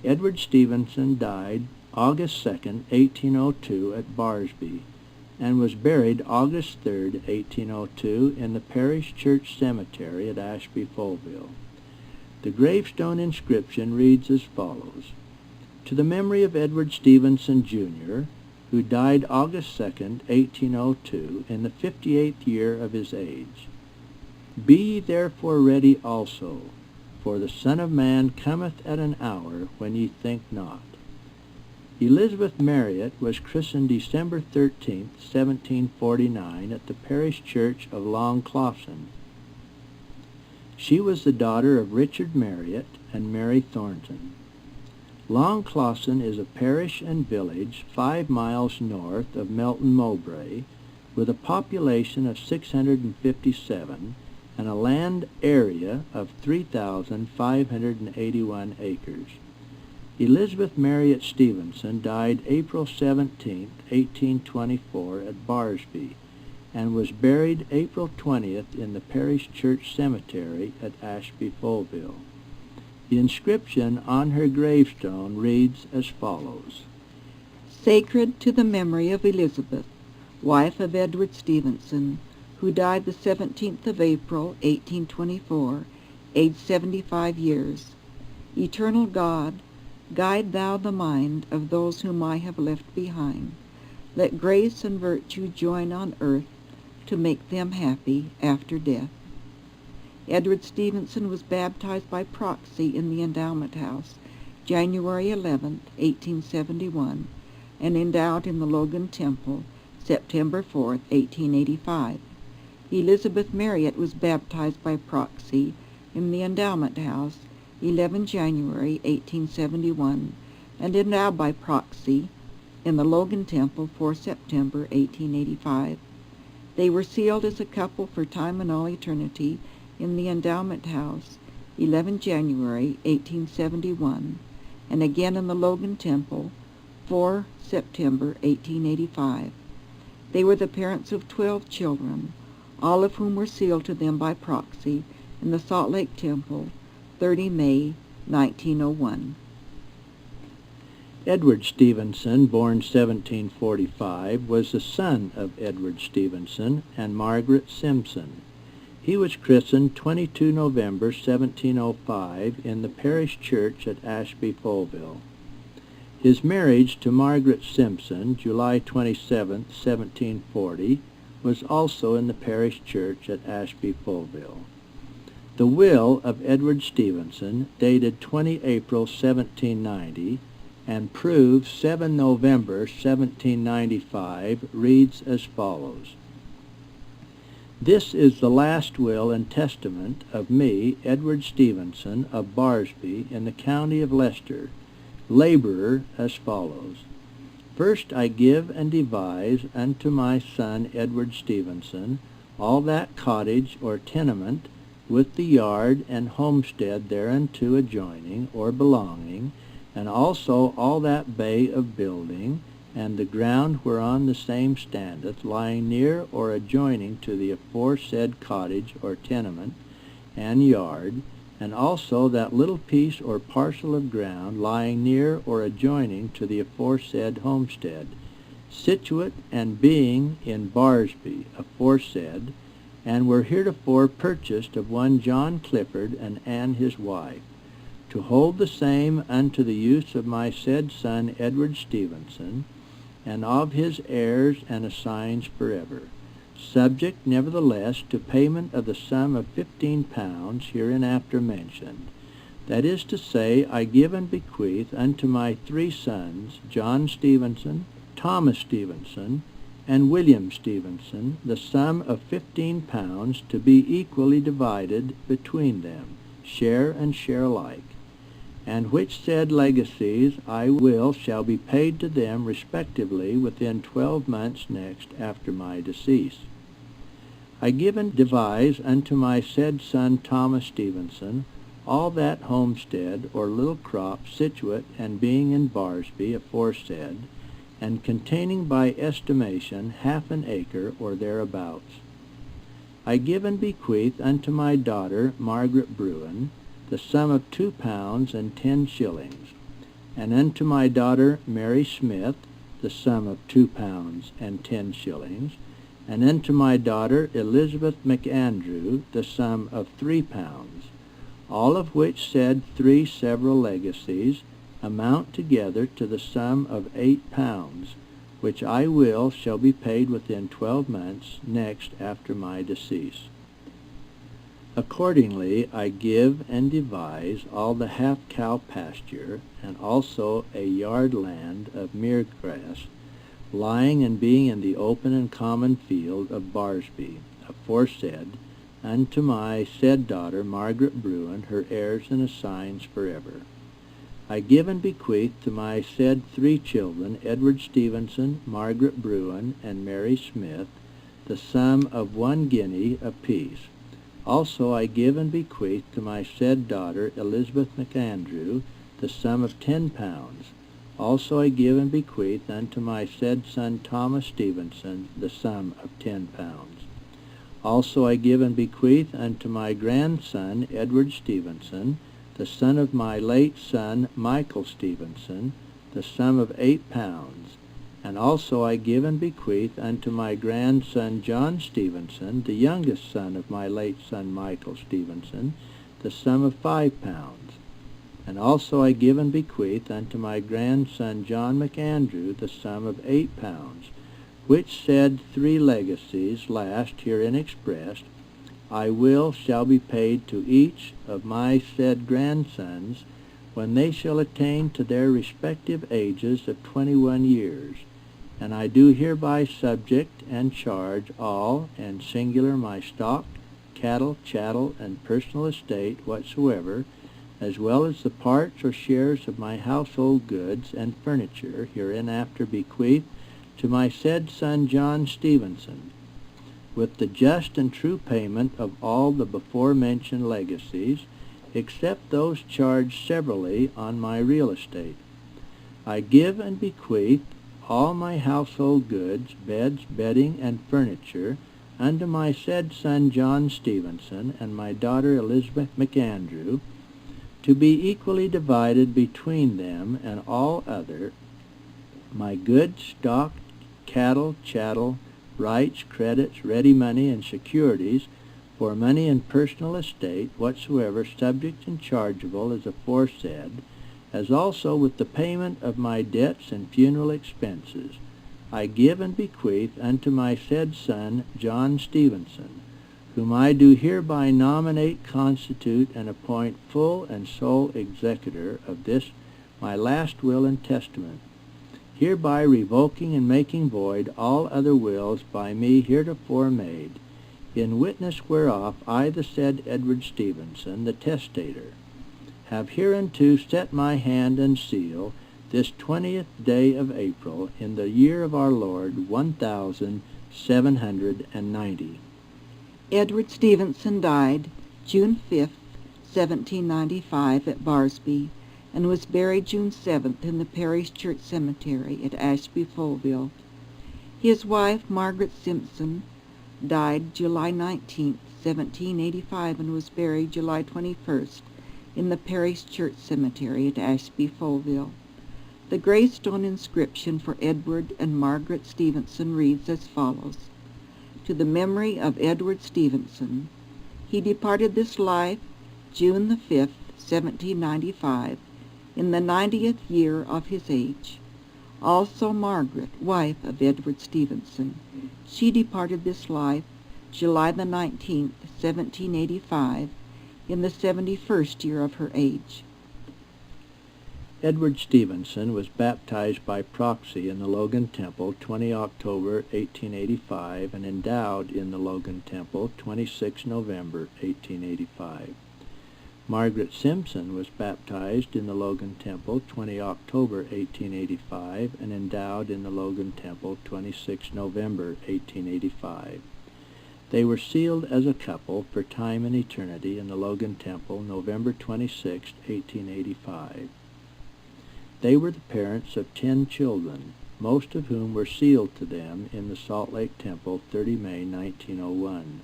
Edward Stevenson died August 2nd, 1802 at Barsby, and was buried August 3rd, 1802 in the parish church cemetery at Ashby-Folville. The gravestone inscription reads as follows: To the memory of Edward Stevenson, Jr., who died August 2nd, 1802, in the 58th year of his age. Be ye therefore ready also, for the Son of Man cometh at an hour when ye think not. Elizabeth Marriott was christened December 13th, 1749, at the parish church of Long Clawson. She was the daughter of Richard Marriott and Mary Thornton. Long Clawson is a parish and village 5 miles north of Melton Mowbray, with a population of 657 and a land area of 3,581 acres. Elizabeth Marriott Stevenson died April 17, 1824 at Barsby, and was buried April 20th in the parish church cemetery at Ashby-Folville. The inscription on her gravestone reads as follows: Sacred to the memory of Elizabeth, wife of Edward Stevenson, who died the 17th of April, 1824, aged 75 years. Eternal God, guide thou the mind of those whom I have left behind. Let grace and virtue join on earth to make them happy after death. Edward Stevenson was baptized by proxy in the Endowment House, January 11, 1871, and endowed in the Logan Temple, September 4, 1885. Elizabeth Marriott was baptized by proxy in the Endowment House, 11 January 1871, and endowed by proxy in the Logan Temple, 4 September 1885. They were sealed as a couple for time and all eternity in the Endowment House, 11 January 1871, and again in the Logan Temple, 4 September 1885. They were the parents of 12 children, all of whom were sealed to them by proxy in the Salt Lake Temple, 30 May 1901. Edward Stevenson, born 1745, was the son of Edward Stevenson and Margaret Simpson. He was christened 22 November 1705 in the parish church at Ashby-Folville. His marriage to Margaret Simpson, July 27, 1740, was also in the parish church at Ashby-Folville. The will of Edward Stevenson, dated 20 April 1790, and proved 7 November 1795, reads as follows: This is the last will and testament of me, Edward Stevenson, of Barsby, in the county of Leicester, laborer, as follows. First I give and devise unto my son Edward Stevenson all that cottage or tenement with the yard and homestead thereunto adjoining or belonging, and also all that bay of building, and the ground whereon the same standeth, lying near or adjoining to the aforesaid cottage or tenement and yard, and also that little piece or parcel of ground lying near or adjoining to the aforesaid homestead, situate and being in Barsby aforesaid, and were heretofore purchased of one John Clifford and Anne his wife, to hold the same unto the use of my said son Edward Stevenson, and of his heirs and assigns forever, subject nevertheless to payment of the sum of £15 hereinafter mentioned. That is to say, I give and bequeath unto my 3 sons, John Stevenson, Thomas Stevenson, and William Stevenson, the sum of £15 to be equally divided between them, share and share alike, and which said legacies I will shall be paid to them respectively within 12 months next after my decease. I give and devise unto my said son Thomas Stevenson all that homestead or little crop situate and being in Barsby aforesaid, and containing by estimation half an acre or thereabouts. I give and bequeath unto my daughter Margaret Bruin the sum of £2 and 10 shillings, And unto my daughter Mary Smith the sum of 2 pounds and 10 shillings, and unto my daughter Elizabeth McAndrew the sum of 3 pounds, all of which said 3 several legacies amount together to the sum of 8 pounds, which I will shall be paid within 12 months next after my decease. Accordingly I give and devise all the half-cow pasture, and also a yard land of mere grass, lying and being in the open and common field of Barsby, aforesaid, unto my said daughter Margaret Bruin, her heirs and assigns forever. I give and bequeath to my said 3 children, Edward Stevenson, Margaret Bruin, and Mary Smith, the sum of 1 guinea apiece. Also I give and bequeath to my said daughter Elizabeth McAndrew the sum of 10 pounds. Also I give and bequeath unto my said son Thomas Stevenson the sum of 10 pounds. Also I give and bequeath unto my grandson Edward Stevenson, the son of my late son Michael Stevenson, the sum of 8 pounds. And also I give and bequeath unto my grandson John Stevenson, the youngest son of my late son Michael Stevenson, the sum of 5 pounds. And also I give and bequeath unto my grandson John McAndrew the sum of 8 pounds, which said 3 legacies last herein expressed, I will shall be paid to each of my said grandsons when they shall attain to their respective ages of 21 years. And I do hereby subject and charge all and singular my stock, cattle, chattel, and personal estate whatsoever, as well as the parts or shares of my household goods and furniture hereinafter bequeathed to my said son John Stevenson, with the just and true payment of all the before-mentioned legacies, except those charged severally on my real estate. I give and bequeath all my household goods, beds, bedding, and furniture unto my said son John Stevenson and my daughter Elizabeth McAndrew, to be equally divided between them and all other, my goods, stock, cattle, chattel, rights, credits, ready money, and securities, for money and personal estate whatsoever subject and chargeable as aforesaid, as also with the payment of my debts and funeral expenses, I give and bequeath unto my said son John Stevenson, whom I do hereby nominate, constitute, and appoint full and sole executor of this my last will and testament, hereby revoking and making void all other wills by me heretofore made, in witness whereof I the said Edward Stevenson, the testator, have hereunto set my hand and seal this 20th day of April in the year of our Lord 1790. Edward Stevenson died June 5, 1795 at Barsby, and was buried June 7th in the Parish Church Cemetery at Ashby, Foleville. His wife, Margaret Simpson, died July 19, 1785, and was buried July 21st in the Parish Church Cemetery at Ashby, Foleville. The gravestone inscription for Edward and Margaret Stevenson reads as follows: To the memory of Edward Stevenson, he departed this life June the 5th, 1795, in the 90th year of his age. Also Margaret, wife of Edward Stevenson, she departed this life July the 19th, 1785, in the 71st year of her age. Edward Stevenson was baptized by proxy in the Logan Temple 20 October 1885 and endowed in the Logan Temple 26 November 1885. Margaret Simpson was baptized in the Logan Temple 20 October 1885 and endowed in the Logan Temple 26 November 1885. They were sealed as a couple for time and eternity in the Logan Temple November 26, 1885. They were the parents of 10 children, most of whom were sealed to them in the Salt Lake Temple 30 May 1901.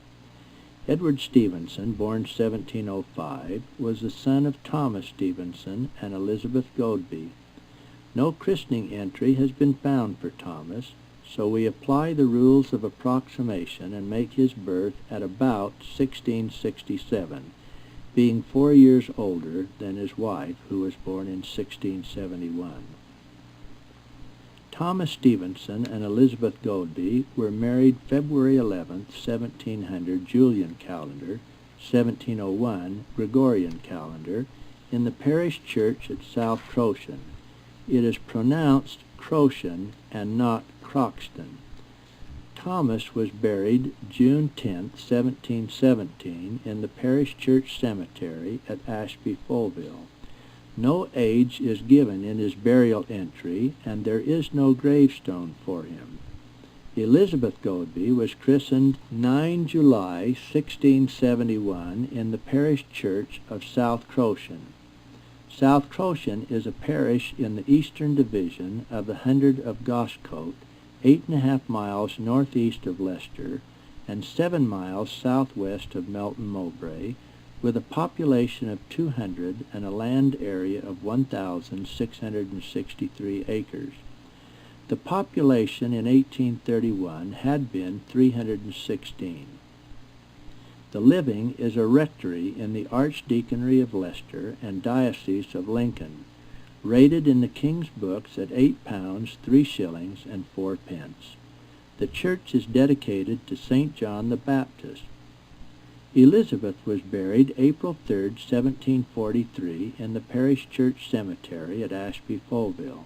Edward Stevenson, born 1705, was the son of Thomas Stevenson and Elizabeth Godby. No christening entry has been found for Thomas, so we apply the rules of approximation and make his birth at about 1667, being 4 years older than his wife, who was born in 1671. Thomas Stevenson and Elizabeth Godbey were married February 11th, 1700 Julian calendar, 1701 Gregorian calendar, in the parish church at South Croton. It is pronounced Croton and not Croxton. Thomas was buried June 10, 1717, in the parish church cemetery at Ashby-Folville. No age is given in his burial entry, and there is no gravestone for him. Elizabeth Godbey was christened 9 July 1671 in the parish church of South Croton. South Croton is a parish in the eastern division of the hundred of Goscote, 8.5 miles northeast of Leicester and 7 miles southwest of Melton Mowbray, with a population of 200 and a land area of 1,663 acres. The population in 1831 had been 316. The living is a rectory in the Archdeaconry of Leicester and Diocese of Lincoln, rated in the King's Books at £8, 3 shillings, and 4 pence. The church is dedicated to St. John the Baptist. Elizabeth was buried April 3, 1743, in the parish church cemetery at Ashby-Folville.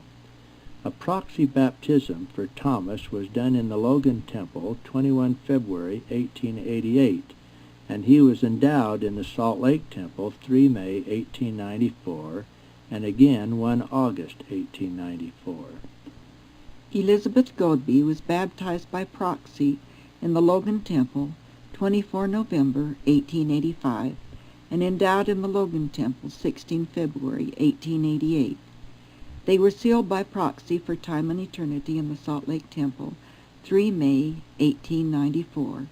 A proxy baptism for Thomas was done in the Logan Temple 21 February 1888, and he was endowed in the Salt Lake Temple 3 May 1894, and again 1 August 1894. Elizabeth Godbey was baptized by proxy in the Logan Temple 24 November 1885, and endowed in the Logan Temple 16 February 1888. They were sealed by proxy for time and eternity in the Salt Lake Temple 3 May 1894.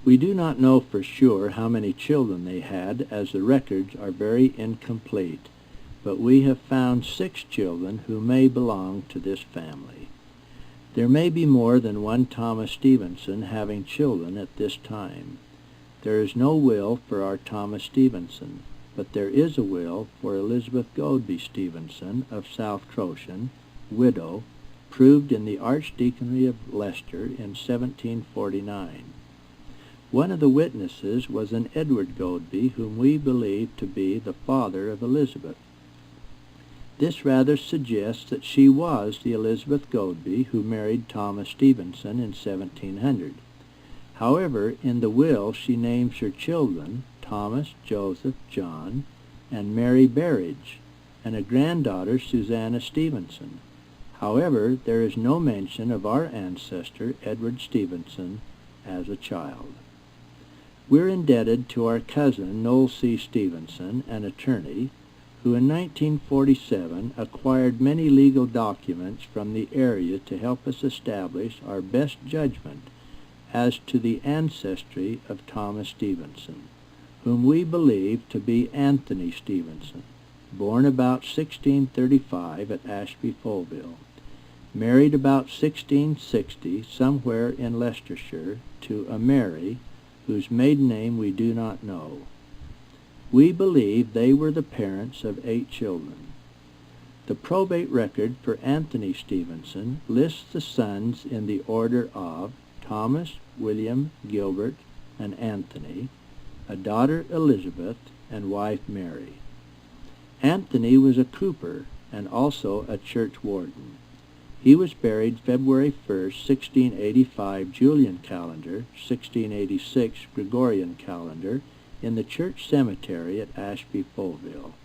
We do not know for sure how many children they had, as the records are very incomplete, but we have found 6 children who may belong to this family. There may be more than one Thomas Stevenson having children at this time. There is no will for our Thomas Stevenson, but there is a will for Elizabeth Godbey Stevenson of South Croton, widow, proved in the Archdeaconry of Leicester in 1749. One of the witnesses was an Edward Godbey, whom we believe to be the father of Elizabeth. This rather suggests that she was the Elizabeth Godbey who married Thomas Stevenson in 1700. However, in the will she names her children Thomas, Joseph, John, and Mary Berridge, and a granddaughter, Susanna Stevenson. However, there is no mention of our ancestor, Edward Stevenson, as a child. We're indebted to our cousin, Noel C. Stevenson, an attorney, who in 1947 acquired many legal documents from the area to help us establish our best judgment as to the ancestry of Thomas Stevenson, whom we believe to be Anthony Stevenson, born about 1635 at Ashby-Folville, married about 1660 somewhere in Leicestershire to a Mary, whose maiden name we do not know. We believe they were the parents of 8 children. The probate record for Anthony Stevenson lists the sons in the order of Thomas, William, Gilbert, and Anthony, a daughter Elizabeth, and wife Mary. Anthony was a cooper and also a church warden. He was buried February 1st, 1685 Julian calendar, 1686 Gregorian calendar, in the church cemetery at Ashby-Folville.